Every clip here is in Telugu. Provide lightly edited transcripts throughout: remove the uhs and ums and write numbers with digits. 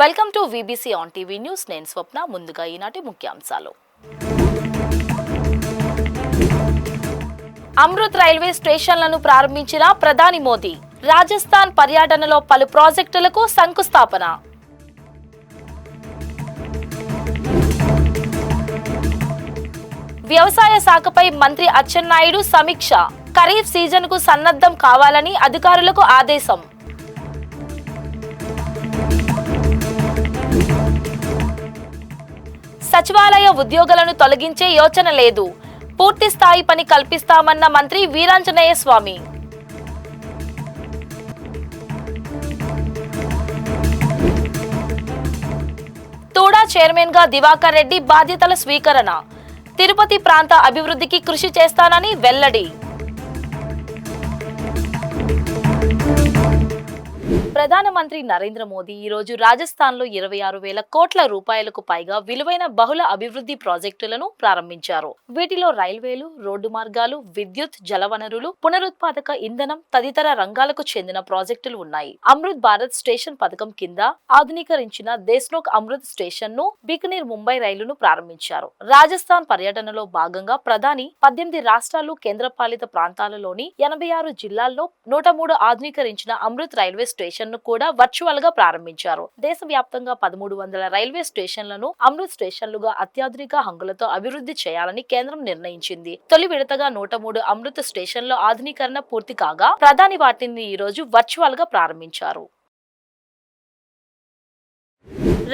Welcome to VBC on TV news. నేను స్వప్న. ముందుగా ఈనాటి ముఖ్యాంశాలు. అమృత్ రైల్వే స్టేషన్లను ప్రారంభించిన ప్రధాని మోదీ. రాజస్థాన్ పర్యటనలో పలు ప్రాజెక్టులకు శంకుస్థాపన. వ్యవసాయ శాఖపై మంత్రి అచ్చెన్నాయుడు సమీక్ష. ఖరీఫ్ సీజన్కు సన్నద్ధం కావాలని అధికారులకు ఆదేశం. సచివాలయ ఉద్యోగులను తొలగించే యోచన లేదు. పూర్తి స్థాయి పని కల్పిస్తామన్న మంత్రి వీరాంజనేయ స్వామి. తూడా చైర్మన్ గా దివాకర్ రెడ్డి బాధ్యతల స్వీకరణ. తిరుపతి ప్రాంత అభివృద్ధికి కృషి చేస్తానని వెల్లడి. ప్రధానమంత్రి నరేంద్ర మోదీ ఈ రోజు రాజస్థాన్ లో 26,000 కోట్ల రూపాయలకు పైగా విలువైన బహుళ అభివృద్ధి ప్రాజెక్టులను ప్రారంభించారు. వీటిలో రైల్వేలు, రోడ్డు మార్గాలు, విద్యుత్, జలవనరులు, పునరుత్పాదక ఇంధనం తదితర రంగాలకు చెందిన ప్రాజెక్టులు ఉన్నాయి. అమృత్ భారత్ స్టేషన్ పథకం కింద ఆధునీకరించిన దేశ్నోక్ అమృత్ స్టేషన్ ను బికనీర్ ముంబై రైలును ప్రారంభించారు. రాజస్థాన్ పర్యటనలో భాగంగా ప్రధాని 18 రాష్ట్రాలు, కేంద్రపాలిత ప్రాంతాలలోని 86 జిల్లాల్లో 103 ఆధునీకరించిన అమృత్ రైల్వే స్టేషన్ ను కూడా వర్చువల్ గా ప్రారంభించారు. దేశవ్యాప్తంగా 1300 రైల్వే స్టేషన్లను అమృత్ స్టేషన్లుగా అత్యాధునిక హంగులతో అభివృద్ధి చేయాలని కేంద్రం నిర్ణయించింది. తొలి విడతగా 103 అమృత్ స్టేషన్ల ఆధునీకరణ పూర్తి కాగా ప్రధాని వాటిని ఈ రోజు వర్చువల్ గా ప్రారంభించారు.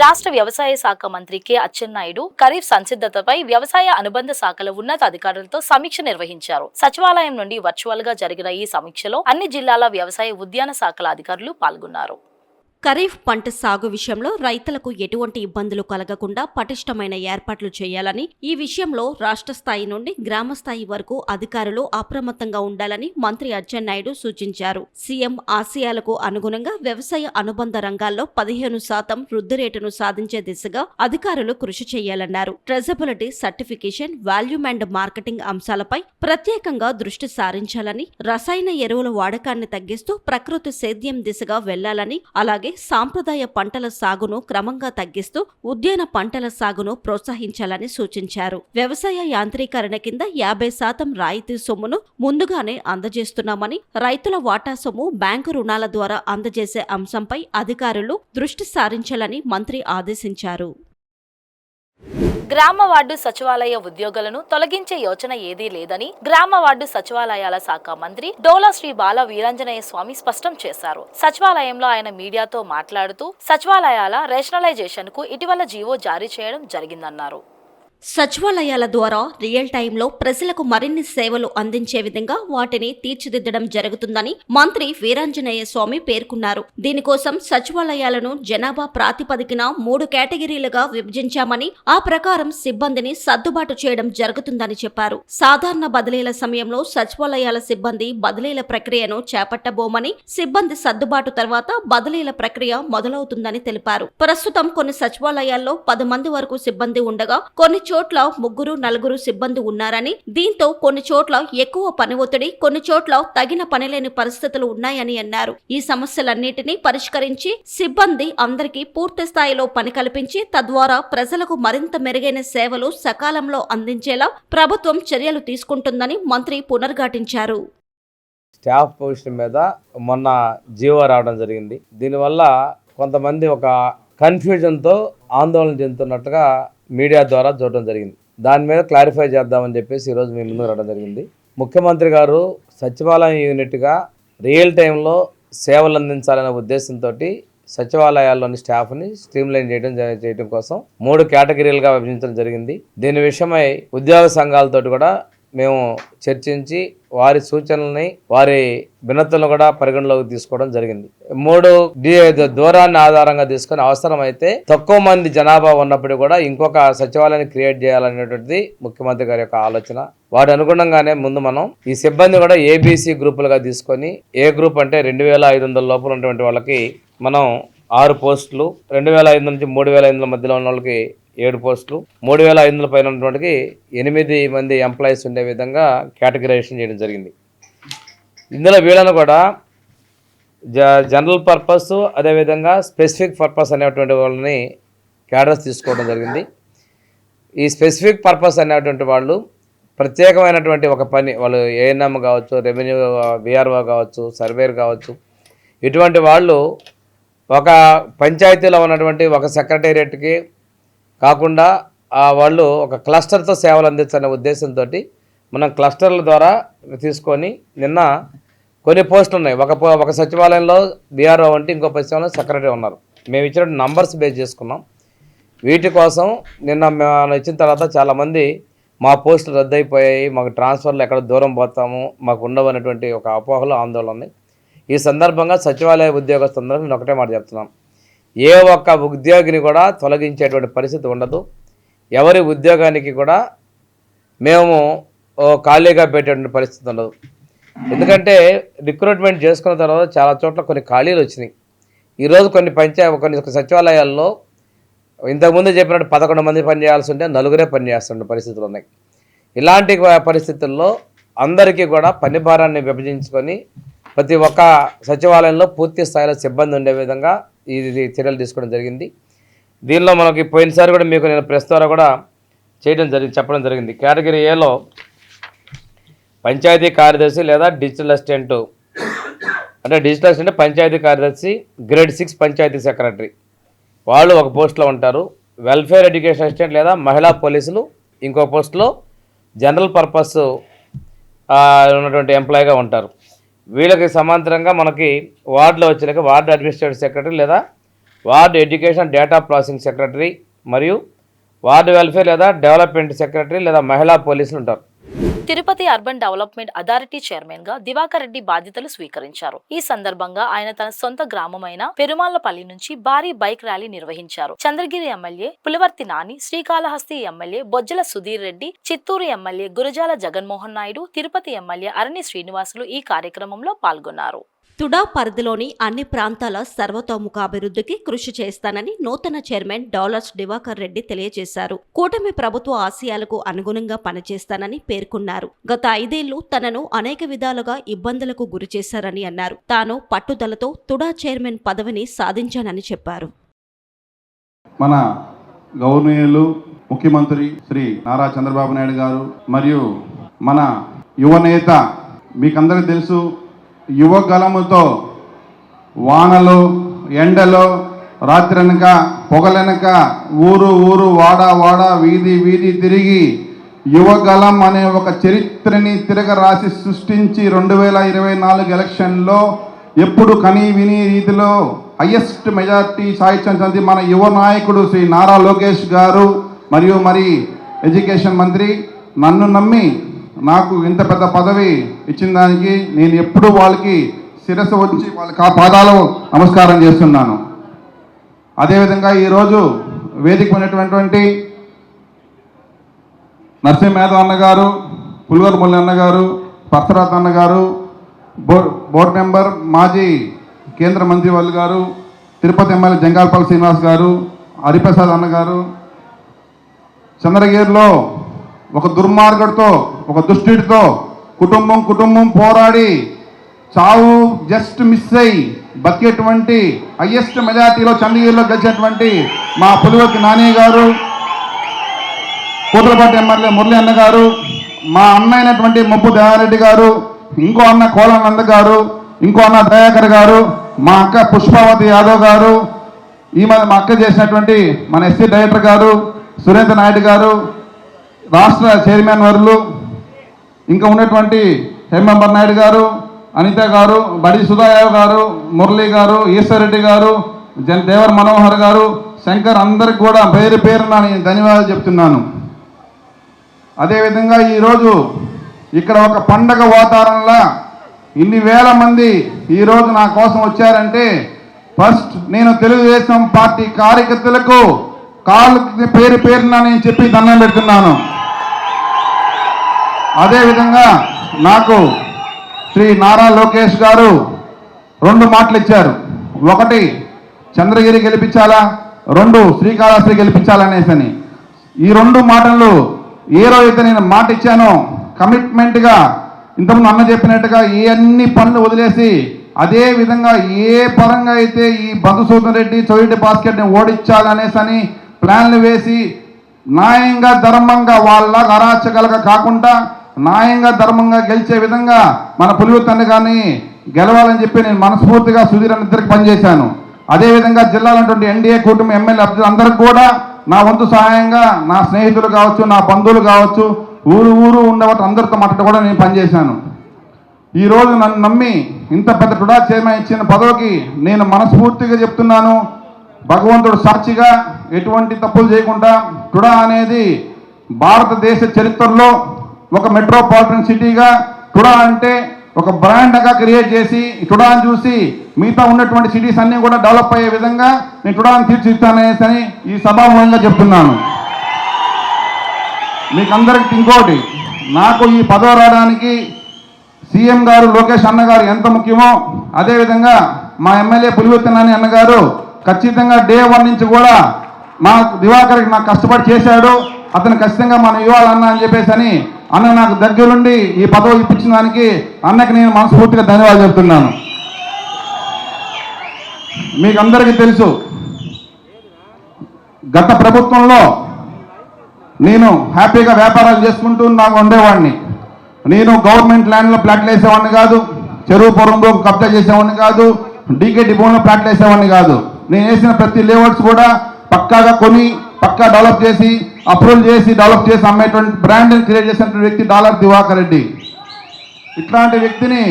రాష్ట్ర వ్యవసాయ శాఖ మంత్రి కె అచ్చెన్నాయుడు ఖరీఫ్ సంసిద్ధతపై వ్యవసాయ అనుబంధ శాఖల ఉన్నత అధికారులతో సమీక్ష నిర్వహించారు. సచివాలయం నుండి వర్చువల్ గా జరిగిన ఈ సమీక్షలో అన్ని జిల్లాల వ్యవసాయ ఉద్యాన శాఖల అధికారులు పాల్గొన్నారు. ఖరీఫ్ పంట సాగు విషయంలో రైతులకు ఎటువంటి ఇబ్బందులు కలగకుండా పటిష్టమైన ఏర్పాట్లు చేయాలని, ఈ విషయంలో రాష్ట్ర స్థాయి నుండి గ్రామ స్థాయి వరకు అధికారులు అప్రమత్తంగా ఉండాలని మంత్రి అచ్చెన్నాయుడు సూచించారు. సీఎం ఆశయాలకు అనుగుణంగా వ్యవసాయ అనుబంధ రంగాల్లో 15% వృద్ధి రేటును సాధించే దిశగా అధికారులు కృషి చేయాలన్నారు. ట్రెజబిలిటీ సర్టిఫికేషన్, వాల్యూమ్ అండ్ మార్కెటింగ్ అంశాలపై ప్రత్యేకంగా దృష్టి సారించాలని, రసాయన ఎరువుల వాడకాన్ని తగ్గిస్తూ ప్రకృతి సేద్యం దిశగా వెళ్లాలని, అలాగే సాంప్రదాయ పంటల సాగును క్రమంగా తగ్గిస్తూ ఉద్యాన పంటల సాగును ప్రోత్సహించాలని సూచించారు. వ్యవసాయ యాంత్రీకరణ కింద 50% రాయితీ సొమ్మును ముందుగానే అందజేస్తున్నామని, రైతుల వాటా సొమ్ము బ్యాంకు రుణాల ద్వారా అందజేసే అంశంపై అధికారులు దృష్టి సారించాలని మంత్రి ఆదేశించారు. గ్రామ వార్డు సచివాలయ ఉద్యోగులను తొలగించే యోచన ఏదీ లేదని గ్రామ వార్డు సచివాలయాల శాఖ మంత్రి డోలా శ్రీ బాల వీరాంజనేయ స్వామి స్పష్టం చేశారు. సచివాలయంలో ఆయన మీడియాతో మాట్లాడుతూ సచివాలయాల రేషనలైజేషన్ కు ఇటీవల జీవో జారీ చేయడం జరిగిందన్నారు. సచివాలయాల ద్వారా రియల్ టైంలో ప్రజలకు మరిన్ని సేవలు అందించే విధంగా వాటిని తీర్చిదిద్దడం జరుగుతుందని మంత్రి వీరాంజనేయ స్వామి పేర్కొన్నారు. దీనికోసం సచివాలయాలను జనాభా ప్రాతిపదికన 3 కేటగిరీలుగా విభజించామని, ఆ ప్రకారం సిబ్బందిని సర్దుబాటు చేయడం జరుగుతుందని చెప్పారు. సాధారణ బదిలీల సమయంలో సచివాలయాల సిబ్బంది బదిలీల ప్రక్రియను చేపట్టబోమని, సిబ్బంది సర్దుబాటు తర్వాత బదిలీల ప్రక్రియ మొదలవుతుందని తెలిపారు. ప్రస్తుతం కొన్ని సచివాలయాల్లో 10 మంది వరకు సిబ్బంది ఉండగా కొన్ని చోట్ల 3-4 సిబ్బంది ఉన్నారని, దీంతో కొన్ని చోట్ల ఎక్కువ పని ఒత్తిడి, కొన్ని చోట్ల తగిన పనిలేని పరిస్థితులు ఉన్నాయని అన్నారు. ఈ సమస్యలన్నిటినీ పరిష్కరించి సిబ్బంది అందరికీ పూర్తి స్థాయిలో పని కల్పించి తద్వారా ప్రజలకు మరింత మెరుగైన సేవలు సకాలంలో అందించేలా ప్రభుత్వం చర్యలు తీసుకుంటుందని మంత్రి పునర్ఘాటించారు. స్టాఫ్ పొజిషన్ మీద మొన్న జీవో రావడం జరిగింది. దీనివల్ల కొంతమంది ఒక కన్ఫ్యూజన్తో ఆందోళన చెందుతున్నట్టుగా మీడియా ద్వారా చూడడం జరిగింది. దాని మీద క్లారిఫై చేద్దామని చెప్పేసి ఈరోజు మీ ముందుకు రావడం జరిగింది. ముఖ్యమంత్రి గారు సచివాలయం యూనిట్గా రియల్ టైంలో సేవలు అందించాలనే ఉద్దేశంతో సచివాలయాల్లోని స్టాఫ్ని స్ట్రీమ్లైన్ చేయడం కోసం 3 కేటగిరీలుగా విభజించడం జరిగింది. దీని విషయమై ఉద్యోగ సంఘాలతో కూడా మేము చర్చించి వారి సూచనల్ని, వారి వినతులను కూడా పరిగణలోకి తీసుకోవడం జరిగింది. 3 దూరాన్ని ఆధారంగా తీసుకొని అవసరమైతే తక్కువ మంది జనాభా ఉన్నప్పుడు కూడా ఇంకొక సచివాలయాన్ని క్రియేట్ చేయాలనేటువంటిది ముఖ్యమంత్రి గారి యొక్క ఆలోచన. వాటి అనుగుణంగానే ముందు మనం ఈ సిబ్బంది కూడా ఏబీసీ గ్రూపులుగా తీసుకొని, ఏ గ్రూప్ అంటే 2500 లోపల ఉన్నటువంటి వాళ్ళకి మనం 6 పోస్టులు, 2500 నుంచి 3500 మధ్యలో ఉన్న వాళ్ళకి 7 పోస్టులు, 3500 పైన ఉన్నటువంటికి 8 మంది ఎంప్లాయీస్ ఉండే విధంగా కేటగిరైజేషన్ చేయడం జరిగింది. ఇందులో వీళ్ళను కూడా జనరల్ పర్పస్ అదేవిధంగా స్పెసిఫిక్ పర్పస్ అనేటువంటి వాళ్ళని క్యాడర్స్ తీసుకోవడం జరిగింది. ఈ స్పెసిఫిక్ పర్పస్ అనేటువంటి వాళ్ళు ప్రత్యేకమైనటువంటి ఒక పని, వాళ్ళు ఏఎన్ఎం కావచ్చు, రెవెన్యూ విఆర్ఓ కావచ్చు, సర్వేర్ కావచ్చు, ఇటువంటి వాళ్ళు ఒక పంచాయతీలో ఉన్నటువంటి ఒక సెక్రటేరియట్కి కాకుండా వాళ్ళు ఒక క్లస్టర్తో సేవలు అందించాలనే ఉద్దేశంతో మనం క్లస్టర్ల ద్వారా తీసుకొని నిన్న కొన్ని పోస్టులు ఉన్నాయి. ఒక సచివాలయంలో బీఆర్ఓ అంటే ఇంకో సచివాలయంలో సెక్రటరీ ఉన్నారు. మేము ఇచ్చిన నంబర్స్ బేస్ చేసుకున్నాం. వీటి కోసం నిన్న మేము ఇచ్చిన తర్వాత చాలామంది మా పోస్టులు రద్దయిపోయాయి, మాకు ట్రాన్స్ఫర్లు ఎక్కడ దూరం పోతాము, మాకు ఉండవనేటువంటి ఒక అపోహలు, ఆందోళన ఉన్నాయి. ఈ సందర్భంగా సచివాలయ ఉద్యోగస్తులందరూ నేను ఒకటే మాట చెప్తున్నాం, ఏ ఒక్క ఉద్యోగిని కూడా తొలగించేటువంటి పరిస్థితి ఉండదు. ఎవరి ఉద్యోగానికి కూడా మేము ఖాళీగా పెట్టేటువంటి పరిస్థితి ఉండదు. ఎందుకంటే రిక్రూట్మెంట్ చేసుకున్న తర్వాత చాలా చోట్ల కొన్ని ఖాళీలు వచ్చినాయి. ఈరోజు కొన్ని సచివాలయాల్లో ఇంతకుముందు చెప్పినట్టు 11 మంది పనిచేయాల్సి ఉంటే 4 పనిచేస్తున్న పరిస్థితులు ఉన్నాయి. ఇలాంటి పరిస్థితుల్లో అందరికీ కూడా పని భారాన్ని విభజించుకొని ప్రతి ఒక్క సచివాలయంలో పూర్తి స్థాయిలో సిబ్బంది ఉండే విధంగా ఇది చర్యలు తీసుకోవడం జరిగింది. దీనిలో మనకి పోయినసారి కూడా మీకు నేను ప్రెస్ ద్వారా కూడా చెప్పడం జరిగింది. కేటగిరీ ఏలో పంచాయతీ కార్యదర్శి లేదా డిజిటల్ అసిస్టెంట్, అంటే డిజిటల్ అసిస్టెంట్ పంచాయతీ కార్యదర్శి గ్రేడ్ 6 పంచాయతీ సెక్రటరీ వాళ్ళు ఒక పోస్టులో ఉంటారు. వెల్ఫేర్ ఎడ్యుకేషన్ అసిస్టెంట్ లేదా మహిళా పోలీసులు ఇంకో పోస్టులో జనరల్ పర్పస్ ఉన్నటువంటి ఎంప్లాయీగా ఉంటారు. వీళ్ళకి సమాంతరంగా మనకి వార్డులో వచ్చేలాగా వార్డు అడ్మినిస్ట్రేటివ్ సెక్రటరీ లేదా ward education data processing secretary మరియు వార్డు వెల్ఫేర్ లేదా డెవలప్మెంట్ సెక్రటరీ లేదా మహిళా పోలీసులు ఉంటారు. Tirupati urban development authority chairman గా దివాకర్ రెడ్డి బాధ్యతలు స్వీకరించారు. ఈ సందర్భంగా ఆయన తన సొంత గ్రామమైన పెరుమాళ్లపల్లి నుంచి భారీ బైక్ ర్యాలీ నిర్వహించారు. Chandragiri MLA Pulivarthi Nani, Srikalahasti MLA Bojjala Sudheer Reddy, Chittoor MLA Gurajala Jaganmohan Naidu, Tirupati MLA Arani Srinivasulu ఈ కార్యక్రమంలో పాల్గొన్నారు. తుడా పరిధిలోని అన్ని ప్రాంతాల సర్వతోముఖాభివృద్ధికి కృషి చేస్తానని నూతన చైర్మన్ డాలర్స్ దివాకర్ రెడ్డి తెలియజేశారు. కూటమి ప్రభుత్వ ఆశయాలకు అనుగుణంగా పనిచేస్తానని పేర్కొన్నారు. గత 5 ఏళ్లు తనను అనేక విధాలుగా ఇబ్బందులకు గురిచేశారని అన్నారు. తాను పట్టుదలతో తుడా చైర్మన్ పదవిని సాధించానని చెప్పారు. మన గవర్నర్లు ముఖ్యమంత్రి శ్రీ నారా చంద్రబాబు నాయుడు గారు మరియు మన యువనేత మీకందరికీ తెలుసు, యువగలముతో వానలు ఎండలో రాత్రనక పొగలనక ఊరు వాడ వీధి తిరిగి యువగలం అనే ఒక చరిత్రని తిరగరాసి సృష్టించి 2024 ఎలక్షన్లో ఎప్పుడు కనీ విని రీతిలో హైయెస్ట్ మెజార్టీ సాధించినటువంటి మన యువ నాయకుడు శ్రీ నారా లోకేష్ గారు మరియు ఎడ్యుకేషన్ మంత్రి నన్ను నమ్మి నాకు ఇంత పెద్ద పదవి ఇచ్చిన దానికి నేను ఎప్పుడూ వాళ్ళకి శిరస్సు వచ్చి వాళ్ళకి ఆ పాదాలు నమస్కారం చేస్తున్నాను. అదేవిధంగా ఈరోజు వేదిక ఉన్నటువంటి నరసింహయాదవ్ అన్న గారు, పులివర్ ముల్లి అన్న గారు, పర్సరాత్ అన్న గారు, బోర్డు మెంబర్ మాజీ కేంద్ర మంత్రి వాళ్ళు గారు, తిరుపతి ఎమ్మెల్యే జంగాలపల్లి శ్రీనివాస్ గారు, హరిప్రసాద్ అన్న గారు, చంద్రగిరిలో ఒక దుర్మార్గుడితో ఒక దుష్టుడితో కుటుంబం పోరాడి చావు జస్ట్ మిస్ అయ్యి బతికేటువంటి హైయెస్ట్ మెజార్టీలో చంద్రగిరిలో గెలిచినటువంటి మా పులివర్తి నాని గారు, కూతులపాటి ఎమ్మెల్యే మురళి అన్న గారు, మా అన్న అయినటువంటి ముప్పు దేవారెడ్డి గారు, ఇంకో అన్న కోలానంద గారు, ఇంకో అన్న దయాకర్ గారు, మా అక్క పుష్పావతి యాదవ్ గారు, ఈ మధ్య మా అక్క చేసినటువంటి మన ఎస్సీ డైరెక్టర్ గారు సురేంద్ర నాయుడు గారు, రాష్ట్ర చైర్మన్ వర్లు, ఇంకా ఉన్నటువంటి హేమంబర్ నాయుడు గారు, అనిత గారు, బడి సుధాయావ్ గారు, మురళి గారు, ఈశ్వరెడ్డి గారు, దేవర్ మనోహర్ గారు, శంకర్, అందరికి కూడా పేరున నేను ధన్యవాదాలు చెప్తున్నాను. అదేవిధంగా ఈరోజు ఇక్కడ ఒక పండగ వాతావరణంలో ఇన్ని వేల మంది ఈరోజు నా కోసం వచ్చారంటే ఫస్ట్ నేను తెలుగుదేశం పార్టీ కార్యకర్తలకు కాళ్ళు పేరున నేను చెప్పి దండం పెడుతున్నాను. అదేవిధంగా నాకు శ్రీ నారా లోకేష్ గారు 2 మాటలు ఇచ్చారు. 1 చంద్రగిరి గెలిపించాలా, 2 శ్రీకాళహస్తి గెలిపించాలనేసని. ఈ 2 మాటలు ఏ రోజైతే నేను మాట ఇచ్చానో కమిట్మెంట్గా ఇంతకుముందు అన్న చెప్పినట్టుగా ఈ అన్ని పనులు వదిలేసి అదే విధంగా ఏ పరంగా అయితే ఈ మధుసూదన్ రెడ్డి చోయిటి బాస్కెట్ని ఓడించాలనేసని ప్లాన్లు వేసి న్యాయంగా ధర్మంగా వాళ్ళలాగా అరాచకాలుగా కాకుండా న్యాయంగా ధర్మంగా గెలిచే విధంగా మన పులివెత్తన్న గారిని గెలవాలని చెప్పి నేను మనస్ఫూర్తిగా సుధీర్ ఇద్దరికి పనిచేశాను. అదేవిధంగా జిల్లాలోటువంటి ఎన్డీఏ కూటమి ఎమ్మెల్యే అభ్యర్థులందరికీ కూడా నా వంతు సహాయంగా నా స్నేహితులు కావచ్చు, నా బంధువులు కావచ్చు, ఊరు ఉండేవాటి అందరితో మాట్లాడి కూడా నేను పనిచేశాను. ఈరోజు నన్ను నమ్మి ఇంత పెద్ద టుడా చైర్మన్ ఇచ్చిన పదవికి నేను మనస్ఫూర్తిగా చెప్తున్నాను, భగవంతుడు సాక్షిగా ఎటువంటి తప్పులు చేయకుండా టుడా అనేది భారతదేశ చరిత్రలో ఒక మెట్రోపాలిటన్ సిటీగా టుడా అంటే ఒక బ్రాండ్గా క్రియేట్ చేసి టుడాని చూసి మిగతా ఉన్నటువంటి సిటీస్ అన్నీ కూడా డెవలప్ అయ్యే విధంగా నేను టుడాని తీర్చిదిద్దాననేసి ఈ సభాముఖంగా చెప్తున్నాను. మీకు అందరికి ఇంకోటి, నాకు ఈ పదవి రావడానికి సీఎం గారు లోకేష్ అన్నగారు ఎంత ముఖ్యమో అదేవిధంగా మా ఎమ్మెల్యే పులివెత్తన అన్నగారు ఖచ్చితంగా డే 1 నుంచి కూడా మా దివాకర్కి నాకు కష్టపడి చేశాడు, అతను ఖచ్చితంగా మనం ఇవ్వాలన్నా అని చెప్పేసి అని అన్న నాకు దగ్గరుండి ఈ పదవి ఇప్పించిన దానికి అన్నకి నేను మనస్ఫూర్తిగా ధన్యవాదాలు చెప్తున్నాను. మీకు అందరికీ తెలుసు, గత ప్రభుత్వంలో నేను హ్యాపీగా వ్యాపారాలు చేసుకుంటూ నాకు ఉండేవాడిని. నేను గవర్నమెంట్ ల్యాండ్లో ప్లాట్లు వేసేవాడిని కాదు, చెరువు పొరంలో కబ్జా చేసేవాడిని కాదు, డీకేటీ భూమిలో ప్లాట్లు వేసేవాడిని కాదు. నేను వేసిన ప్రతి లేఅవుట్స్ కూడా పక్కాగా కొని పక్కా డెవలప్ చేసి అప్రూవల్ చేసి డెవలప్ చేసి అమ్మేటువంటి బ్రాండ్ని క్రియేట్ చేసినటువంటి వ్యక్తి డాలర్ దివాకర్ రెడ్డి. ఇట్లాంటి వ్యక్తిని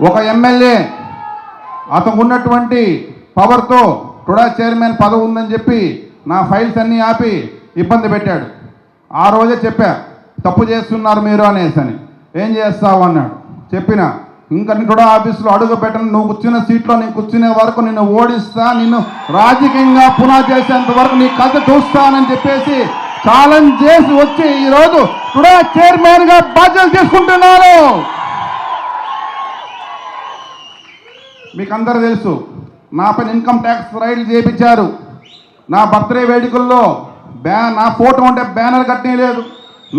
ఒక ఎమ్మెల్యే అతను ఉన్నటువంటి పవర్తో టుడా చైర్మన్ పదవి ఉందని చెప్పి నా ఫైల్స్ అన్నీ ఆపి ఇబ్బంది పెట్టాడు. ఆ రోజే చెప్పా, తప్పు చేస్తున్నారు మీరు అనేసి అని. ఏం చేస్తావు అన్నాడు. చెప్పిన ఇంకా టుడా ఆఫీసులో అడుగు పెట్టను, నువ్వు కూర్చున్న సీట్లో నేను కూర్చునే వరకు నిన్ను ఓడిస్తా, నిన్ను రాజకీయంగా పునా చేసేంత వరకు నీ కథ చూస్తానని చెప్పేసి ఛాలెంజ్ చేసి వచ్చి ఈరోజు టుడా చైర్మన్గా బాధ్యతలు తీసుకుంటున్నాను. మీకు అందరూ తెలుసు, నా పైన ఇన్కమ్ ట్యాక్స్ రైడ్లు చేయించారు. నా బర్త్డే వేడుకల్లో నా ఫోటో ఉంటే బ్యానర్ కట్టనీయలేదు,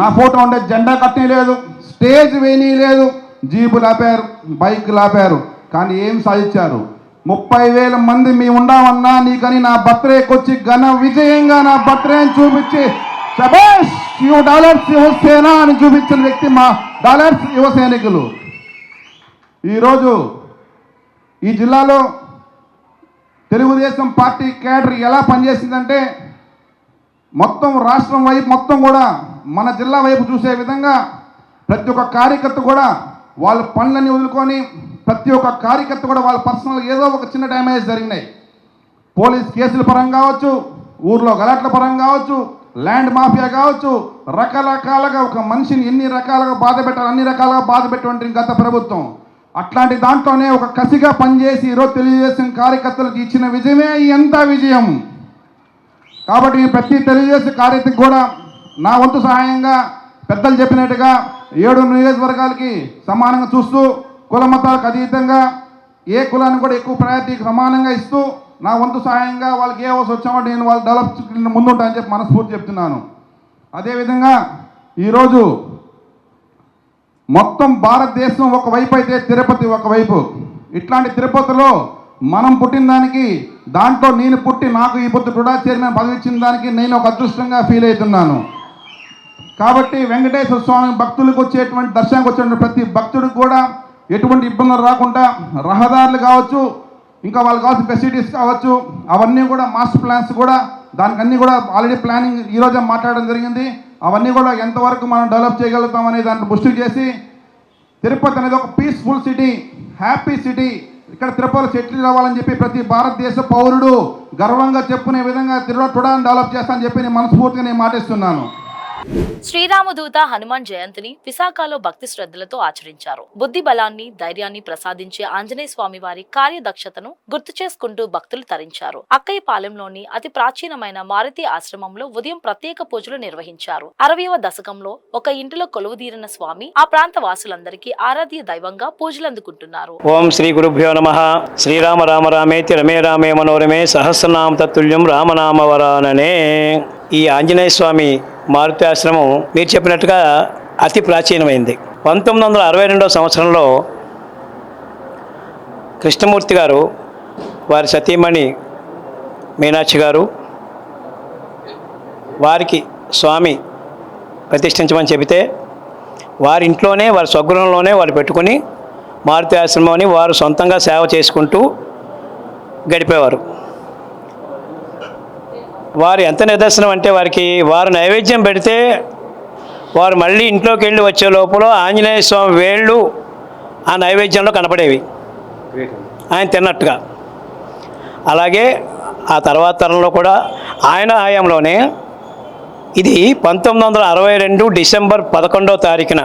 నా ఫోటో ఉంటే జెండా కట్టనీయలేదు, స్టేజ్ వేయనీయలేదు, జీపులు ఆపారు, బైకులు ఆపారు. కానీ ఏం సాధించారు? 30,000 మంది మీ ఉండామన్నా నీకని నా బర్త్డేకి వచ్చి ఘన విజయంగా నా బర్త్డేని చూపించి శభాష్ యు డాలర్స్ యువసేన అని చూపించిన వ్యక్తి మా డాలర్స్ యువ సైనికులు. ఈరోజు ఈ జిల్లాలో తెలుగుదేశం పార్టీ క్యాడర్ ఎలా పనిచేసిందంటే మొత్తం రాష్ట్రం వైపు మొత్తం కూడా మన జిల్లా వైపు చూసే విధంగా ప్రతి ఒక్క కార్యకర్త కూడా వాళ్ళ పనులన్నీ వదులుకొని ప్రతి ఒక్క కార్యకర్త కూడా వాళ్ళ పర్సనల్ ఏదో ఒక చిన్న డ్యామేజ్ జరిగినాయి. పోలీస్ కేసుల పరంగా కావచ్చు, ఊర్లో గలాట్ల పరంగా కావచ్చు, ల్యాండ్ మాఫియా కావచ్చు, రకరకాలుగా ఒక మనిషిని ఎన్ని రకాలుగా బాధ పెట్టాలి అన్ని రకాలుగా బాధ పెట్టిన గత ప్రభుత్వం. అట్లాంటి దాంట్లోనే ఒక కసిగా పనిచేసి ఈరోజు తెలుగుదేశం కార్యకర్తలకు ఇచ్చిన విజయమే ఎంత విజయం. కాబట్టి ప్రతి తెలుగుదేశం కార్యకర్తకు కూడా నా వంతు సహాయంగా పెద్దలు చెప్పినట్టుగా 7 నియోజకవర్గాలకి సమానంగా చూస్తూ కుల మతాలకు అతీతంగా ఏ కులాన్ని కూడా ఎక్కువ ప్రయారిటీకి సమానంగా ఇస్తూ నా వంతు సహాయంగా వాళ్ళకి ఏ అవసరం వచ్చామో నేను వాళ్ళు డెవలప్ ముందుంటానని చెప్పి మనస్ఫూర్తి చెప్తున్నాను. అదేవిధంగా ఈరోజు మొత్తం భారతదేశం ఒకవైపు అయితే తిరుపతి ఒకవైపు. ఇట్లాంటి తిరుపతిలో మనం పుట్టిన దానికి దాంట్లో నేను పుట్టి నాకు ఈ పొద్దు టుడా చైర్మన్ పదవి ఇచ్చిన దానికి నేను ఒక అదృష్టంగా ఫీల్ అవుతున్నాను. కాబట్టి వెంకటేశ్వర స్వామి భక్తులకు వచ్చేటువంటి దర్శనానికి వచ్చేటువంటి ప్రతి భక్తుడికి కూడా ఎటువంటి ఇబ్బందులు రాకుండా రహదారులు కావచ్చు, ఇంకా వాళ్ళకి కావాల్సిన ఫెసిలిటీస్ కావచ్చు, అవన్నీ కూడా మాస్టర్ ప్లాన్స్ కూడా దానికి అన్నీ కూడా ఆల్రెడీ ప్లానింగ్ ఈరోజే మాట్లాడడం జరిగింది. అవన్నీ కూడా ఎంతవరకు మనం డెవలప్ చేయగలుగుతాం అనే దాన్ని దృష్టి చేసి తిరుపతి అనేది ఒక పీస్ఫుల్ సిటీ, హ్యాపీ సిటీ, ఇక్కడ తిరుపతిలో సెటిల్ అవ్వాలని చెప్పి ప్రతి భారతదేశ పౌరుడు గర్వంగా చెప్పుకునే విధంగా టుడాని డెవలప్ చేస్తానని చెప్పి నేను మనస్ఫూర్తిగా నేను మాటిస్తున్నాను. శ్రీరామదూత హనుమాన్ జయంతిని విశాఖలో భక్తి శ్రద్ధలతో ఆచరించారు. బుద్ధి బలాన్ని, ధైర్యాన్ని ప్రసాదించే ఆంజనేయ స్వామి వారి కార్యదక్షతను గుర్తు చేసుకుంటూ భక్తులు తరించారు. అక్కయ్యపాలెంలోని అతి ప్రాచీనమైన మారుతి ఆశ్రమంలో ఉదయం ప్రత్యేక పూజలు నిర్వహించారు. 60వ దశకంలో ఒక ఇంటిలో కొలువుదీరిన స్వామి ఆ ప్రాంత వాసులందరికీ ఆరాధ్య దైవంగా పూజలు అందుకుంటున్నారు. ఓం శ్రీ గురుభ్యో నమః. శ్రీరామ రామ రామేతి రమే రామే మనోరమే సహస్రనామ తత్తుల్యం రామనామ వరాననే. ఈ ఆంజనేయ స్వామి మారుతి ఆశ్రమం మీరు చెప్పినట్టుగా అతి ప్రాచీనమైంది. 1962 సంవత్సరంలో కృష్ణమూర్తి గారు వారి సతీమణి మీనాక్షి గారు వారికి స్వామి ప్రతిష్ఠించమని చెబితే వారి ఇంట్లోనే వారి స్వగృహంలోనే వారు పెట్టుకుని మారుతి ఆశ్రమాన్ని వారు సొంతంగా సేవ చేసుకుంటూ గడిపేవారు. వారు ఎంత నిదర్శనం అంటే వారు నైవేద్యం పెడితే వారు మళ్ళీ ఇంట్లోకి వెళ్ళి వచ్చే లోపల ఆంజనేయ స్వామి వేళ్ళు ఆ నైవేద్యంలో కనపడేవి ఆయన తిన్నట్టుగా. అలాగే ఆ తర్వాత తరంలో కూడా ఆయన హయాంలోనే ఇది 1962 డిసెంబర్ 11వ తారీఖున,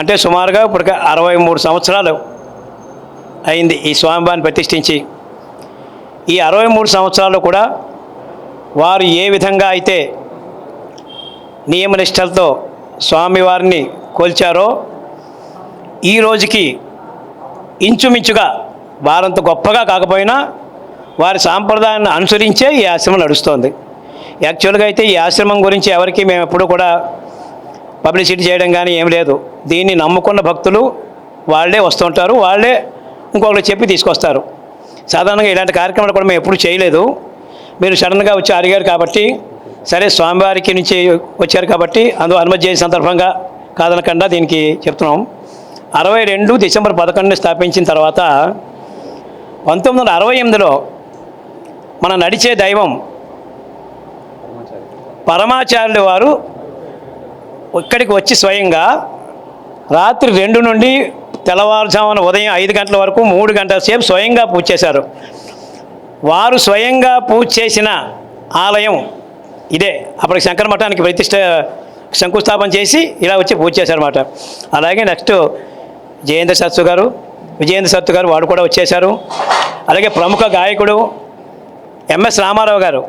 అంటే సుమారుగా ఇప్పటికే 63 సంవత్సరాలు అయింది ఈ స్వామివారిని ప్రతిష్ఠించి. ఈ 63 సంవత్సరాలు కూడా వారు ఏ విధంగా అయితే నియమనిష్టలతో స్వామివారిని కొల్చారో ఈ రోజుకి ఇంచుమించుగా వారంత గొప్పగా కాకపోయినా వారి సాంప్రదాయాన్ని అనుసరించే ఈ ఆశ్రమం నడుస్తోంది. యాక్చువల్గా అయితే ఈ ఆశ్రమం గురించి ఎవరికి మేము ఎప్పుడూ కూడా పబ్లిసిటీ చేయడం కానీ ఏం లేదు. దీన్ని నమ్ముకున్న భక్తులు వాళ్ళే వస్తుంటారు, వాళ్ళే ఇంకొకరు చెప్పి తీసుకొస్తారు. సాధారణంగా ఇలాంటి కార్యక్రమాలు కూడా మేము ఎప్పుడు చేయలేదు. మీరు సడన్గా వచ్చి అడిగారు కాబట్టి, సరే స్వామివారికి నుంచి వచ్చారు కాబట్టి అందులో అనుమతి చేసిన సందర్భంగా కాదనకుండా దీనికి చెప్తున్నాం. 62 డిసెంబర్ 11ని స్థాపించిన తర్వాత 1968లో మన నడిచే దైవం పరమాచార్యులు వారు ఇక్కడికి వచ్చి స్వయంగా రాత్రి 2 నుండి తెల్లవారుజామున ఉదయం 5 గంటల వరకు 3 గంటల సేపు స్వయంగా పూజ చేశారు. వారు స్వయంగా పూజ చేసిన ఆలయం ఇదే. అప్పటికి శంకర మఠానికి శంకుస్థాపన చేసి ఇలా వచ్చి పూజ చేశారన్నమాట. అలాగే నెక్స్ట్ విజయేంద్ర సత్తు గారు వాడు కూడా వచ్చేశారు. అలాగే ప్రముఖ గాయకుడు ఎంఎస్ రామారావు గారు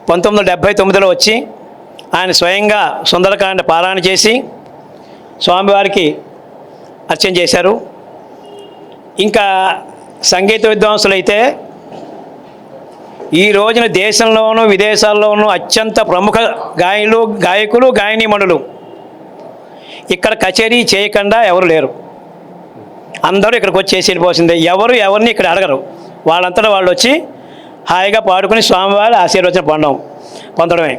1979లో వచ్చి ఆయన స్వయంగా సుందరకాండ పారాయణ చేసి స్వామివారికి అర్చన చేశారు. ఇంకా సంగీత విద్వాంసులు అయితే ఈ రోజున దేశంలోనూ విదేశాల్లోనూ అత్యంత ప్రముఖ గాయకులు గాయనీమణులు ఇక్కడ కచేరీ చేయకుండా ఎవరు లేరు. అందరూ ఇక్కడికి వచ్చి చేసి వెళ్ళిపోవాల్సిందే. ఎవరిని ఇక్కడ అడగరు. వాళ్ళంతటా వాళ్ళు వచ్చి హాయిగా పాడుకుని స్వామివారి ఆశీర్వచనం పొందడమే.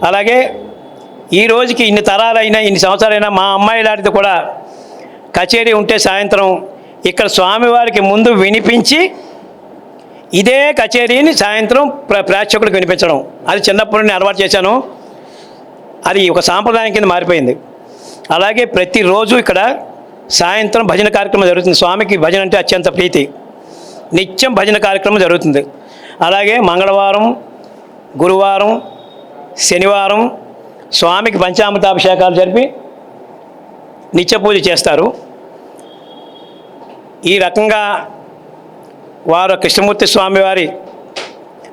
అలాగే ఈ రోజుకి ఇన్ని తరాలైనా ఇన్ని సంవత్సరాలైనా మా అమ్మాయి లాంటిది కూడా కచేరీ ఉంటే సాయంత్రం ఇక్కడ స్వామివారికి ముందు వినిపించి ఇదే కచేరీని సాయంత్రం ప్రేక్షకులకు వినిపించడం, అది చిన్నప్పటి నుండి అలవాటు చేశాను. అది ఒక సాంప్రదాయం కింద మారిపోయింది. అలాగే ప్రతిరోజు ఇక్కడ సాయంత్రం భజన కార్యక్రమం జరుగుతుంది. స్వామికి భజన అంటే అత్యంత ప్రీతి. నిత్యం భజన కార్యక్రమం జరుగుతుంది. అలాగే మంగళవారం, గురువారం, శనివారం స్వామికి పంచామృతాభిషేకాలు జరిపి నిత్య పూజ చేస్తారు. ఈ రకంగా వారు కృష్ణమూర్తి స్వామి వారు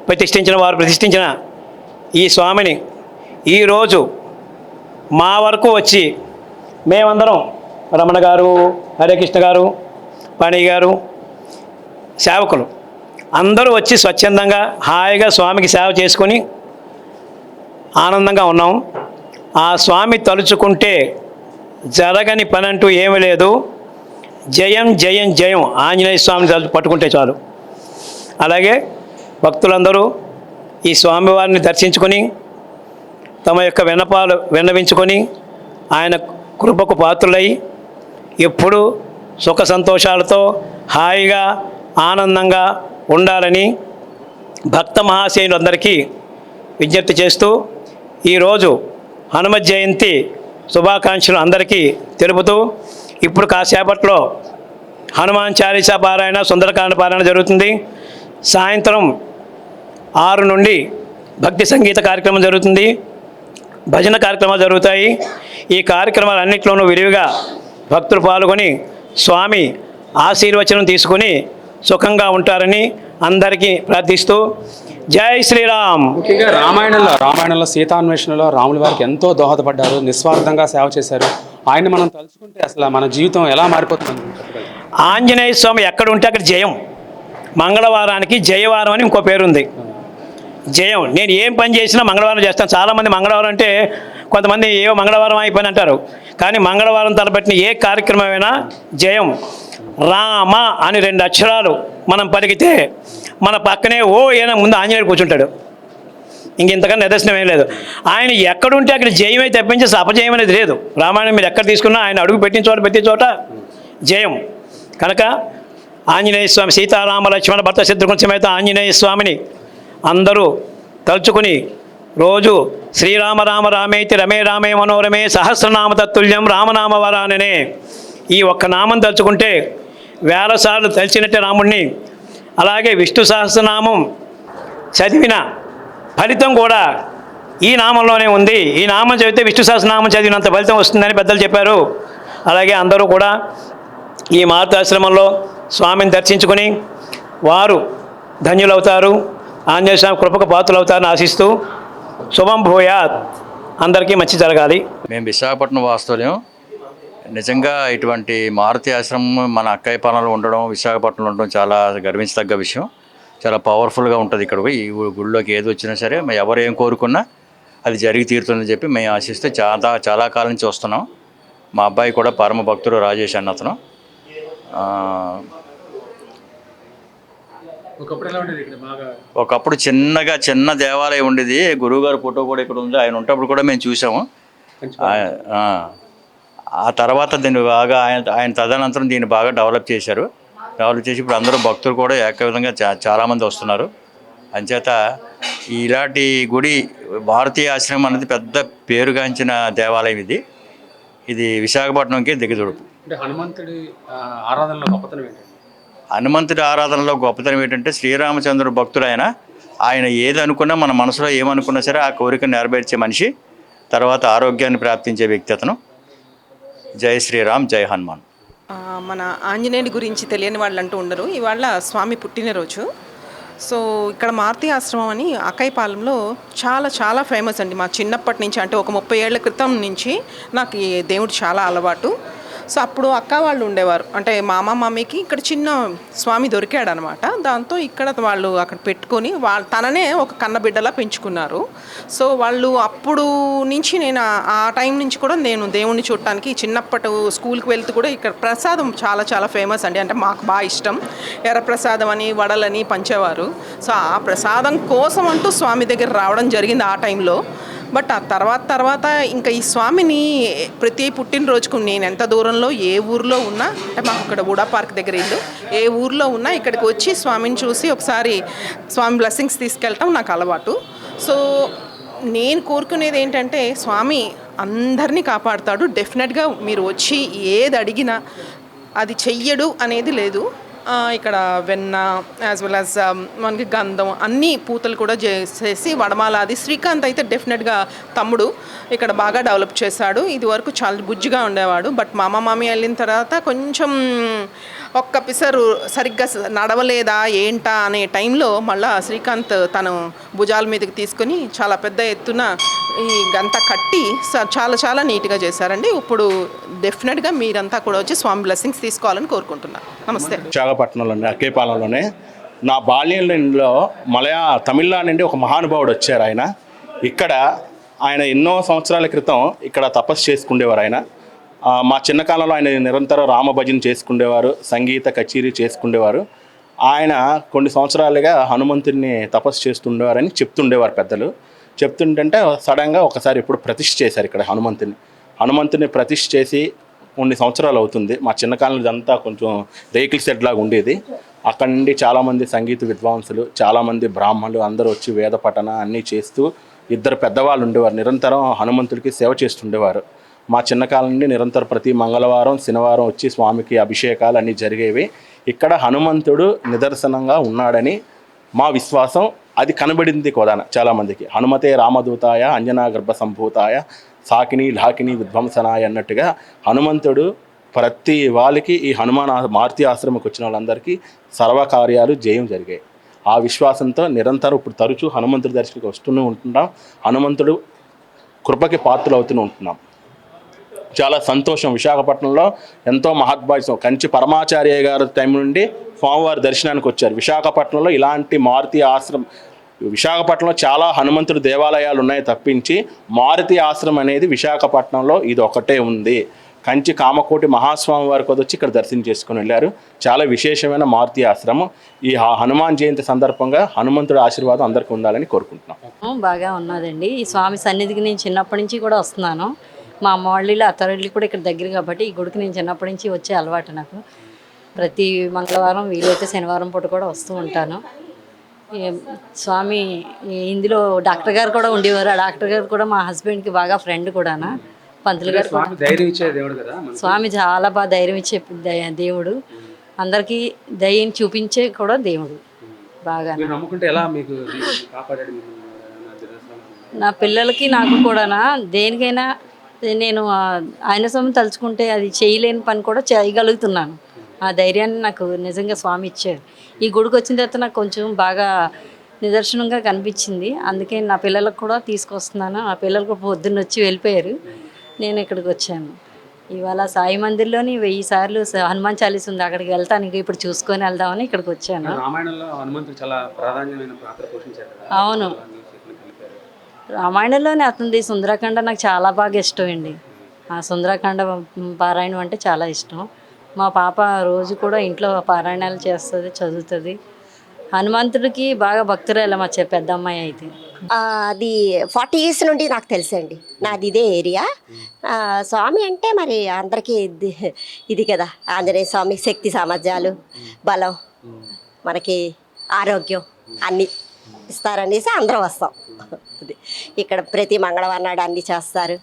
ప్రతిష్ఠించిన ఈ స్వామిని ఈరోజు మా వరకు వచ్చి మేమందరం రమణ గారు, హరేకృష్ణ గారు, పాణి గారు, సేవకులు అందరూ వచ్చి స్వచ్ఛందంగా హాయిగా స్వామికి సేవ చేసుకొని ఆనందంగా ఉన్నాం. ఆ స్వామి తలుచుకుంటే జరగని పని అంటూ ఏమీ లేదు. జయం జయం జయం ఆంజనేయ స్వామిని పట్టుకుంటే చాలు. అలాగే భక్తులందరూ ఈ స్వామివారిని దర్శించుకొని తమ యొక్క విన్నపాలు విన్నవించుకొని ఆయన కృపకు పాత్రులై ఎప్పుడూ సుఖ సంతోషాలతో హాయిగా ఆనందంగా ఉండాలని భక్త మహాశయులందరికీ విజ్ఞప్తి చేస్తూ ఈరోజు హనుమత్ జయంతి శుభాకాంక్షలు అందరికీ తెలుపుతూ ఇప్పుడు కాసేపట్లో హనుమాన్ చాలీసా పారాయణ, సుందరకాండ పారాయణ జరుగుతుంది. సాయంత్రం 6 నుండి భక్తి సంగీత కార్యక్రమం జరుగుతుంది. భజన కార్యక్రమాలు జరుగుతాయి. ఈ కార్యక్రమాలన్నింటిలోనూ విరివిగా భక్తులు పాల్గొని స్వామి ఆశీర్వచనం తీసుకుని సుఖంగా ఉంటారని అందరికీ ప్రార్థిస్తూ జై శ్రీరామ్. ముఖ్యంగా రామాయణంలో సీతాన్వేషణలో రాముల వారికి ఎంతో దోహదపడ్డారు, నిస్వార్థంగా సేవ చేశారు. ఆయన మనం తలుచుకుంటే అసలు మన జీవితం ఎలా మారిపోతుంది? ఆంజనేయ స్వామి ఎక్కడ ఉంటే అక్కడ జయం. మంగళవారానికి జయవారం అని ఇంకో పేరుంది. జయం. నేను ఏం పని చేసినా మంగళవారం చేస్తాను. చాలామంది మంగళవారం అంటే కొంతమంది ఏవో మంగళవారం అయిపోయిన అంటారు. కానీ మంగళవారం తలపెట్టిన ఏ కార్యక్రమమైనా జయం. రామ అని 2 అక్షరాలు మనం పలికితే మన పక్కనే ఏనా ముందు ఆంజనేయుడు కూర్చుంటాడు. ఇంతకన్నా నిదర్శనం ఏం లేదు. ఆయన ఎక్కడుంటే అక్కడ జయమే తప్పించి అపజయం అనేది లేదు. రామాయణం మీరు ఎక్కడ తీసుకున్నా ఆయన అడుగు పెట్టిన చోట ప్రతి చోట జయం. కనుక ఆంజనేయ స్వామి, సీతారామ లక్ష్మణ భర్త శత్రుఘ్న సమేత ఆంజనేయ స్వామిని అందరూ తలుచుకుని రోజు శ్రీరామ రామ రామేతి రమే రామే మనోరమే సహస్రనామ తత్తుల్యం రామనామ వరాననే ఈ ఒక్క నామం తలుచుకుంటే 1000 సార్లు తలిచినట్టే రాముడిని. అలాగే విష్ణు సహస్రనామం చదివిన ఫలితం కూడా ఈ నామంలోనే ఉంది. ఈ నామం చదివితే విష్ణు సహస్రనామం చదివినంత ఫలితం వస్తుందని పెద్దలు చెప్పారు. అలాగే అందరూ కూడా ఈ మారుతాశ్రమంలో స్వామిని దర్శించుకుని వారు ధన్యులవుతారు, ఆంజనేయ స్వామి కృపకు పాత్రులవుతారని ఆశిస్తూ శుభం భూయాత్, అందరికీ మంచి జరగాలి. మేము విశాఖపట్నం వాస్తవ్యం. నిజంగా ఇటువంటి మారుతి ఆశ్రమం మన అక్కయ్యపాలెంలో ఉండడం, విశాఖపట్నంలో ఉండడం చాలా గర్వించదగ్గ విషయం. చాలా పవర్ఫుల్గా ఉంటుంది. ఇక్కడ ఈ గుడిలోకి ఏది వచ్చినా సరే ఎవరు ఏం కోరుకున్నా అది జరిగి తీరుతుందని చెప్పి మేము ఆశిస్తే చాలా కాలం నుంచి వస్తున్నాం. మా అబ్బాయి కూడా పరమ భక్తుడు రాజేష్ అన్న అతను. ఒకప్పుడు చిన్న దేవాలయం ఉండేది. గురువుగారు ఫోటో కూడా ఇక్కడ ఉంది. ఆయన ఉన్నప్పుడు కూడా మేము చూసాము. ఆ తర్వాత దీన్ని బాగా ఆయన తదనంతరం దీన్ని బాగా డెవలప్ చేసి ఇప్పుడు అందరూ భక్తులు కూడా ఏకవిధంగా చాలామంది వస్తున్నారు. అంచేత ఇలాంటి గుడి భారతీయ ఆశ్రమం అనేది పెద్ద పేరుగాంచిన దేవాలయం. ఇది విశాఖపట్నంకి దిగదుడుపు. హనుమంతుడి ఆరాధనలో గొప్పతనం ఏంటంటే శ్రీరామచంద్రుడు భక్తుడు. ఆయన ఏది అనుకున్నా, మన మనసులో ఏమనుకున్నా సరే ఆ కోరికను నెరవేర్చే మనిషి. తర్వాత ఆరోగ్యాన్ని ప్రాప్తించే వ్యక్తి అతను. జై శ్రీరామ్, జై హనుమాన్. మన ఆంజనేయుడి గురించి తెలియని వాళ్ళు అంటూ ఉండరు. ఇవాళ స్వామి పుట్టినరోజు. సో ఇక్కడ మారుతి ఆశ్రమం అని అక్కయ్యపాలెంలో చాలా ఫేమస్ అండి. మా చిన్నప్పటి నుంచి, అంటే ఒక 30 ఏళ్ల క్రితం నుంచి నాకు ఈ దేవుడు చాలా అలవాటు. సో అప్పుడు అక్క వాళ్ళు ఉండేవారు, అంటే మామీకి ఇక్కడ చిన్న స్వామి దొరికాడు అనమాట. దాంతో ఇక్కడ వాళ్ళు అక్కడ పెట్టుకొని తననే ఒక కన్నబిడ్డలా పెంచుకున్నారు. సో వాళ్ళు అప్పుడు నుంచి నేను ఆ టైం నుంచి కూడా నేను దేవుణ్ణి చూడటానికి చిన్నప్పటి స్కూల్కి వెళ్తూ కూడా ఇక్కడ ప్రసాదం చాలా ఫేమస్ అండి. అంటే మాకు బాగా ఇష్టం. ఎర్ర ప్రసాదం అని వడలని పంచేవారు. సో ఆ ప్రసాదం కోసం అంటూ స్వామి దగ్గర రావడం జరిగింది ఆ టైంలో. బట్ ఆ తర్వాత ఇంకా ఈ స్వామిని ప్రతి పుట్టినరోజుకు నేను ఎంత దూరంలో ఏ ఊర్లో ఉన్నా, అంటే మాకు ఇక్కడ బుడా పార్క్ దగ్గర ఇల్లు, ఏ ఊర్లో ఉన్నా ఇక్కడికి వచ్చి స్వామిని చూసి ఒకసారి స్వామి బ్లెస్సింగ్స్ తీసుకెళ్ళటం నాకు అలవాటు. సో నేను కోరుకునేది ఏంటంటే స్వామి అందరినీ కాపాడుతాడు. డెఫినెట్గా మీరు వచ్చి ఏది అడిగినా అది చెయ్యడు అనేది లేదు. ఇక్కడ వెన్న యాజ్ వెల్ యాజ్ మనకి గంధం అన్నీ పూతలు కూడా చేసి వడమాల అది శ్రీకాంత్ అయితే డెఫినెట్గా తమ్ముడు ఇక్కడ బాగా డెవలప్ చేశాడు. ఇది వరకు చాలా బుజ్జిగా ఉండేవాడు. బట్ మామీ వెళ్ళిన తర్వాత కొంచెం ఒక్క పిసరు సరిగ్గా నడవలేదా ఏంటా అనే టైంలో మళ్ళీ శ్రీకాంత్ తను భుజాల మీదకి తీసుకొని చాలా పెద్ద ఎత్తున ఈ గంట కట్టి చాలా నీట్గా చేశారండి. ఇప్పుడు డెఫినెట్గా మీరంతా కూడా వచ్చి స్వామి బ్లెస్సింగ్స్ తీసుకోవాలని కోరుకుంటున్నాను. నమస్తే. విశాఖపట్నంలోనే అక్కేపాలెంలోనే నా బాల్యంలో తమిళనాడు నుండి ఒక మహానుభావుడు వచ్చారు. ఆయన ఎన్నో సంవత్సరాల క్రితం ఇక్కడ తపస్సు చేసుకునేవారు. మా చిన్నకాలంలో ఆయన నిరంతరం రామభజన చేసుకునేవారు, సంగీత కచేరీ చేసుకునేవారు. ఆయన కొన్ని సంవత్సరాలుగా హనుమంతుడిని తపస్సు చేస్తుండేవారని చెప్తుండేవారు పెద్దలు. చెప్తుంటే సడన్గా ఒకసారి ఇప్పుడు ప్రతిష్ఠ చేశారు ఇక్కడ హనుమంతుడిని ప్రతిష్ఠ చేసి కొన్ని సంవత్సరాలు అవుతుంది. మా చిన్నకాలంలో ఇదంతా కొంచెం రేకుల సెట్ లాగా ఉండేది. అక్కడి నుండి చాలామంది సంగీత విద్వాంసులు, చాలామంది బ్రాహ్మణులు అందరూ వచ్చి వేద పఠన అన్నీ చేస్తూ 2 పెద్దవాళ్ళు ఉండేవారు. నిరంతరం హనుమంతుడికి సేవ చేస్తుండేవారు. మా చిన్నకాలం నుండి నిరంతరం ప్రతి మంగళవారం శనివారం వచ్చి స్వామికి అభిషేకాలు అన్నీ జరిగేవి. ఇక్కడ హనుమంతుడు నిదర్శనంగా ఉన్నాడని మా విశ్వాసం. అది కనబడింది కూడా చాలామందికి. హనుమతే రామదూతాయ అంజనా గర్భ సంభూతాయ సాకిని లాకిని విధ్వంసనాయ అన్నట్టుగా హనుమంతుడు ప్రతి వాళ్ళకి ఈ మారుతి ఆశ్రమకు వచ్చిన వాళ్ళందరికీ సర్వకార్యాలు జయం జరిగాయి. ఆ విశ్వాసంతో నిరంతరం ఇప్పుడు తరచూ హనుమంతుడి దర్శనకి వస్తూనే ఉంటున్నాం. హనుమంతుడు కృపకి పాత్రలు అవుతూనే ఉంటున్నాం. చాలా సంతోషం. విశాఖపట్నంలో ఎంతో మహద్భాగ్యం. కంచి పరమాచార్య గారి టైం నుండి స్వామివారి దర్శనానికి వచ్చారు. విశాఖపట్నంలో ఇలాంటి మారుతి ఆశ్రమం, విశాఖపట్నంలో చాలా హనుమంతుడి దేవాలయాలు ఉన్నాయి తప్పించి మారుతి ఆశ్రమం అనేది విశాఖపట్నంలో ఇది ఒకటే ఉంది. కంచి కామకోటి మహాస్వామి వారి కొద్ది వచ్చి ఇక్కడ దర్శనం చేసుకుని వెళ్ళారు. చాలా విశేషమైన మారుతి ఆశ్రమం. ఈ హనుమాన్ జయంతి సందర్భంగా హనుమంతుడి ఆశీర్వాదం అందరికీ ఉండాలని కోరుకుంటున్నాం. బాగా ఉన్నదండి. ఈ స్వామి సన్నిధికి నేను చిన్నప్పటి నుంచి కూడా వస్తున్నాను. మా అమ్మ వాళ్ళ అత్తవాళ్ళు కూడా ఇక్కడ దగ్గర కాబట్టి ఈ గుడికి నేను చిన్నప్పటి నుంచి వచ్చే అలవాటు నాకు. ప్రతి మంగళవారం వీలైతే శనివారం పూట కూడా వస్తూ ఉంటాను. స్వామి ఇందులో డాక్టర్ గారు కూడా ఉండేవారు. ఆ డాక్టర్ గారు కూడా మా హస్బెండ్కి బాగా ఫ్రెండ్ కూడానా, పంతులు గారు కూడా. స్వామి చాలా బాగా ధైర్యం ఇచ్చే దేవుడు, అందరికీ ధైర్యం చూపించే కూడా దేవుడు. బాగా నా పిల్లలకి నాకు కూడానా దేనికైనా నేను ఆయన స్వామి తలుచుకుంటే అది చేయలేని పని కూడా చేయగలుగుతున్నాను. ఆ ధైర్యాన్ని నాకు నిజంగా స్వామి ఇచ్చారు. ఈ గుడికి వచ్చిన తర్వాత నాకు కొంచెం బాగా నిదర్శనంగా కనిపించింది. అందుకే నా పిల్లలకు కూడా తీసుకొస్తున్నాను. ఆ పిల్లలు కూడా పొద్దున్న వచ్చి వెళ్ళిపోయారు, నేను ఇక్కడికి వచ్చాను. ఇవాళ సాయి మందిర్లోని 1000 సార్లు హనుమాన్ చాలీస ఉంది, అక్కడికి వెళ్తాను. ఇంక ఇప్పుడు చూసుకొని వెళ్దామని ఇక్కడికి వచ్చాను. అవును, రామాయణంలోనే అతనిది సుందరకాండ నాకు చాలా బాగా ఇష్టం అండి. ఆ సుందరకాండ పారాయణం అంటే చాలా ఇష్టం. మా పాప రోజు కూడా ఇంట్లో పారాయణాలు చేస్తుంది, చదువుతుంది. హనుమంతుడికి బాగా భక్తురాలు మా పెద్ద అమ్మాయి అయితే. అది 40 years నుండి నాకు తెలుసండి. నాది ఇదే ఏరియా. స్వామి అంటే మరి అందరికీ ఇది కదా, ఆంజనేయ స్వామి శక్తి సామర్థ్యాలు, బలం, మనకి ఆరోగ్యం అన్నీ ఇస్తారనేసి అందరం వస్తాం. ఇక్కడ ప్రతి మంగళవారం నాడు అన్నీ చేస్తారు,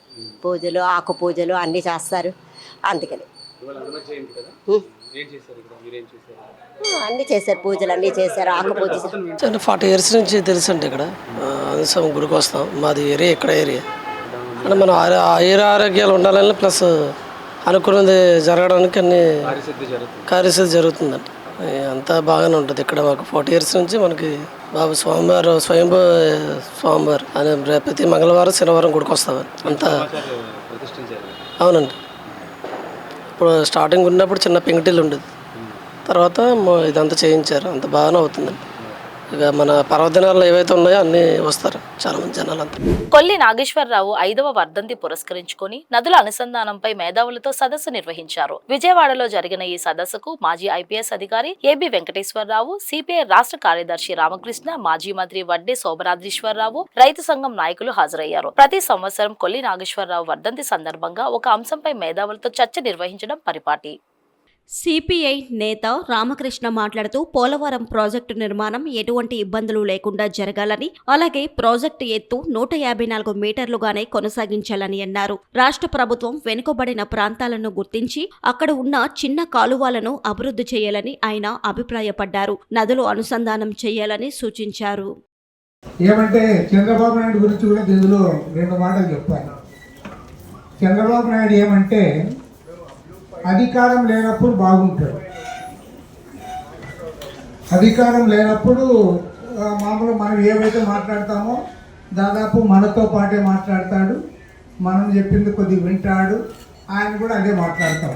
పూజలు, ఆకు పూజలు అన్నీ చేస్తారు. అందుకని అన్నీ చేశారు, పూజలు అన్నీ చేశారు, ఆకు పూజ. 40 years నుంచి తెలుసు అండి. ఇక్కడ స్వామి గుడికి వస్తాం. మాది ఏరియా ఇక్కడ ఏరియా అంటే మనం ఆరోగ్యాలు ఉండాలని ప్లస్ అనుకున్నది జరగడానికి అన్ని కార్యసిద్ధి జరుగుతుందండి. అంతా బాగానే ఉంటుంది ఇక్కడ. మాకు 40 years నుంచి మనకి బాబు స్వామివారు స్వయంభూ స్వామివారు అని ప్రతి మంగళవారం శనివారం గుడికి వస్తామని అంతా. అవునండి, ఇప్పుడు స్టార్టింగ్ ఉన్నప్పుడు చిన్న పెంకుటిల్లు ఉండేది, తర్వాత ఇదంతా చేయించారు. అంత బాగానే అవుతుందండి. ఇక మన పర్వదినాల్లో ఏవైతే ఉన్నాయో అన్నీ వస్తారు చాలా మంది జనాలు అంతా. కొల్లి నాగేశ్వరరావు 5వ వర్ధంతి పురస్కరించుకొని నదుల అనుసంధానంపై మేధావులతో సదస్సు నిర్వహించారు. విజయవాడలో జరిగిన ఈ సదస్సుకు మాజీ IPS అధికారి ఏబి వెంకటేశ్వరరావు, CPI రాష్ట్ర కార్యదర్శి రామకృష్ణ, మాజీ మంత్రి వడ్డే శోభనాద్రీశ్వరరావు, రైతు సంఘం నాయకులు హాజరయ్యారు. ప్రతి సంవత్సరం కొల్లి నాగేశ్వరరావు వర్ధంతి సందర్భంగా ఒక అంశంపై మేధావులతో చర్చ నిర్వహించడం పరిపాటి. సిపిఐ నేత రామకృష్ణ మాట్లాడుతూ పోలవరం ప్రాజెక్టు నిర్మాణం ఎటువంటి ఇబ్బందులు లేకుండా జరగాలని, అలాగే ప్రాజెక్టు ఎత్తు 154 మీటర్లుగానే కొనసాగించాలని అన్నారు. రాష్ట్ర ప్రభుత్వం వెనుకబడిన ప్రాంతాలను గుర్తించి అక్కడ ఉన్న చిన్న కాలువలను అభివృద్ధి చేయాలని ఆయన అభిప్రాయపడ్డారు. నదులు అనుసంధానం చేయాలని సూచించారు. ఏమంటే చంద్రబాబు నాయుడు గురించి కూడా ఇందులో 2 మాటలు చెప్పాను. చంద్రబాబు నాయుడు ఏమంటే అధికారం లేనప్పుడు బాగుంటాడు, అధికారం లేనప్పుడు మామూలు మనం ఏవైతే మాట్లాడతామో దాదాపు మనతో పాటే మాట్లాడతాడు, మనం చెప్పింది కొద్దిగా వింటాడు, ఆయన కూడా అదే మాట్లాడతాం.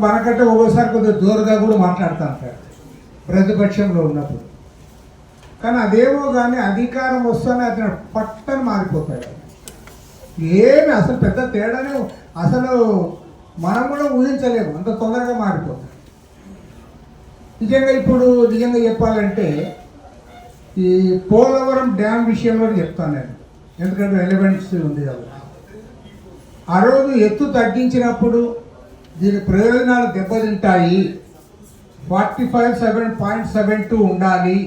మనకంటే ఒక్కోసారి కొద్దిగా జోరుగా కూడా మాట్లాడుతూ ఉంటాడు ప్రతిపక్షంలో ఉన్నప్పుడు. కానీ అదేమో కానీ అధికారం వస్తేనే అతను పట్టని మారిపోతాడు. ఏమి అసలు పెద్ద తేడానే అసలు మనం కూడా ఊహించలేము, అంత తొందరగా మారిపోతాం. నిజంగా చెప్పాలంటే ఈ పోలవరం డ్యామ్ విషయంలో చెప్తాను నేను, ఎందుకంటే రెలవెన్స్ ఉంది కాబట్టి. ఆ రోజు ఎత్తు తగ్గించినప్పుడు దీని ప్రయోజనాలు దెబ్బతింటాయి, 47.72 ఉండాలి,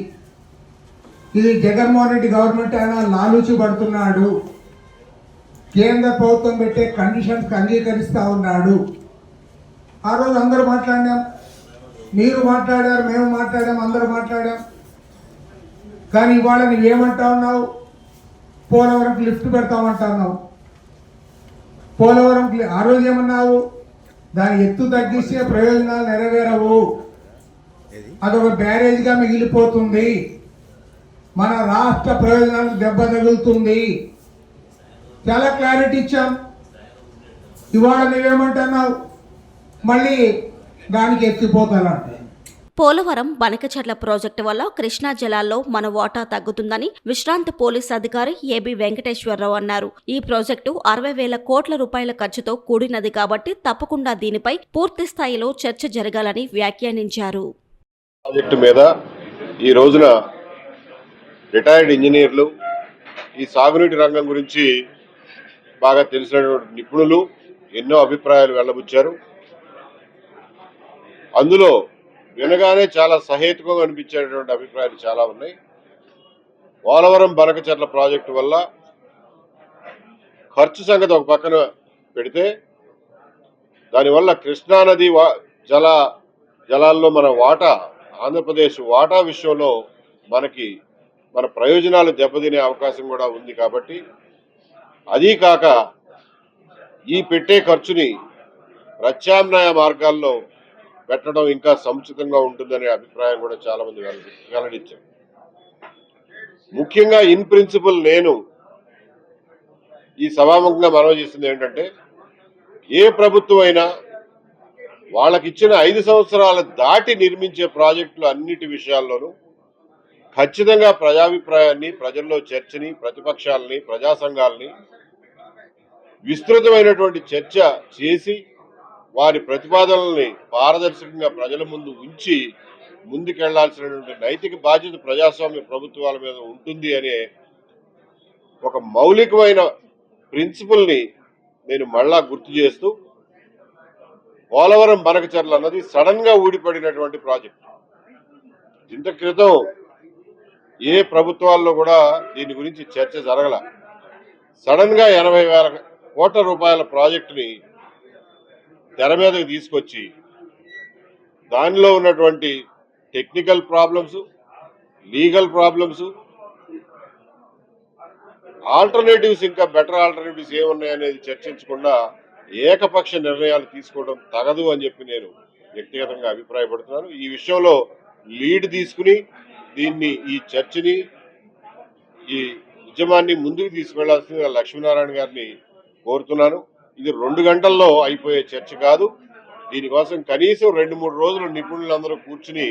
ఇది జగన్మోహన్ రెడ్డి గవర్నమెంట్ ఆయన లాలూచి పడుతున్నాడు, కేంద్ర ప్రభుత్వం పెట్టే కండిషన్స్కి అంగీకరిస్తూ ఉన్నాడు. ఆ రోజు అందరూ మాట్లాడాం, మీరు మాట్లాడారు, మేము మాట్లాడాం, అందరూ మాట్లాడాం. కానీ ఇవాళ నువ్వేమంటా ఉన్నావు? పోలవరంకి లిఫ్ట్ పెడతామంటా ఉన్నావు. పోలవరం ఆ రోజు ఏమన్నావు? దాని ఎత్తు తగ్గిస్తే ప్రయోజనాలు నెరవేరవు, అదొక బ్యారేజ్గా మిగిలిపోతుంది, మన రాష్ట్ర ప్రయోజనాలకు దెబ్బ తగులుతుంది. చాలా క్లారిటీ ఇచ్చాం. ఇవాళ నువ్వేమంటున్నావు? మళ్ళీ దానికి ఎత్తిపోతానంటే పోలవరం బనకచర్ల ప్రాజెక్టు వల్ల కృష్ణా జలాల్లో మన వాటా తగ్గుతుందని విశ్రాంత పోలీస్ అధికారి ఏబి వెంకటేశ్వరరావు అన్నారు. ఈ ప్రాజెక్టు 60,000 కోట్ల రూపాయల ఖర్చుతో కూడినది కాబట్టి తప్పకుండా దీనిపై పూర్తి స్థాయిలో చర్చ జరగాలని వ్యాఖ్యానించారు. ప్రాజెక్టు మీద ఈ రోజున రిటైర్డ్ ఇంజనీర్లు, ఈ సాగునీటి రంగం గురించి బాగా తెలిసినటువంటి నిపుణులు ఎన్నో అభిప్రాయాలు వెల్లబుచ్చారు. అందులో వినగానే చాలా సహేతుకంగా అనిపించేటువంటి అభిప్రాయాలు చాలా ఉన్నాయి. పోలవరం బనకచర్ల ప్రాజెక్టు వల్ల ఖర్చు సంగతి ఒక పక్కన పెడితే దానివల్ల కృష్ణానది జలాల్లో మన వాటా, ఆంధ్రప్రదేశ్ వాటా విషయంలో మన ప్రయోజనాలు దెబ్బతినే అవకాశం కూడా ఉంది. కాబట్టి అదీ కాక ఈ పెట్టే ఖర్చుని ప్రత్యామ్నాయ మార్గాల్లో పెట్టడం ఇంకా సముచితంగా ఉంటుందనే అభిప్రాయం కూడా చాలా మంది వెల్లడించారు. ముఖ్యంగా ఇన్ ప్రిన్సిపల్ నేను ఈ సభాముఖంగా మనవి చేస్తుంది ఏంటంటే, ఏ ప్రభుత్వం అయినా వాళ్ళకిచ్చిన 5 సంవత్సరాల దాటి నిర్మించే ప్రాజెక్టులు అన్నిటి విషయాల్లోనూ ఖచ్చితంగా ప్రజాభిప్రాయాన్ని, ప్రజల్లో చర్చని, ప్రతిపక్షాలని, ప్రజా సంఘాలని విస్తృతమైనటువంటి చర్చ చేసి వారి ప్రతిపాదనల్ని పారదర్శకంగా ప్రజల ముందు ఉంచి ముందుకెళ్లాల్సినటువంటి నైతిక బాధ్యత ప్రజాస్వామ్య ప్రభుత్వాల మీద ఉంటుంది అనే ఒక మౌలికమైన ప్రిన్సిపల్ని నేను మళ్ళా గుర్తు చేస్తూ, పోలవరం బనకచర్ల అన్నది సడన్ గా ఊడిపడినటువంటి ప్రాజెక్ట్. ఇంత క్రితం ఏ ప్రభుత్వాల్లో కూడా దీని గురించి చర్చ జరగల. సడన్ గా 80,000 కోట్ల రూపాయల ప్రాజెక్టుని తెర మీదకి తీసుకొచ్చి దానిలో ఉన్నటువంటి technical problems, legal problems, alternatives, ఇంకా బెటర్ ఆల్టర్నేటివ్స్ ఏమున్నాయనేది చర్చించకుండా ఏకపక్ష నిర్ణయాలు తీసుకోవడం తగదు అని చెప్పి నేను వ్యక్తిగతంగా అభిప్రాయపడుతున్నాను. ఈ విషయంలో లీడ్ తీసుకుని ఈ చర్చని, ఈ ఉద్యమాన్ని ముందుకు తీసుకెళ్లాల్సిందిగా లక్ష్మీనారాయణ గారిని కోరుతున్నాను. ఇది 2 గంటల్లో అయిపోయే చర్చ కాదు. దీనికోసం కనీసం 2-3 రోజులు నిపుణులందరూ కూర్చుని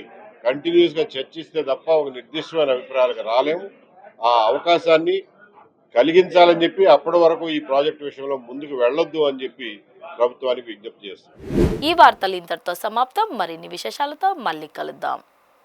కంటిన్యూస్ గా చర్చిస్తే తప్ప ఒక నిర్దిష్టమైన అభిప్రాయాలకు రాలేము. ఆ అవకాశాన్ని కలిగించాలని చెప్పి అప్పటి వరకు ఈ ప్రాజెక్టు విషయంలో ముందుకు వెళ్ళొద్దు అని చెప్పి ప్రభుత్వానికి విజ్ఞప్తి చేస్తున్నాను. ఈ వార్తలు ఇంతటితో సమాప్తం. మరిన్ని విశేషాలతో మళ్ళీ కలుద్దాం.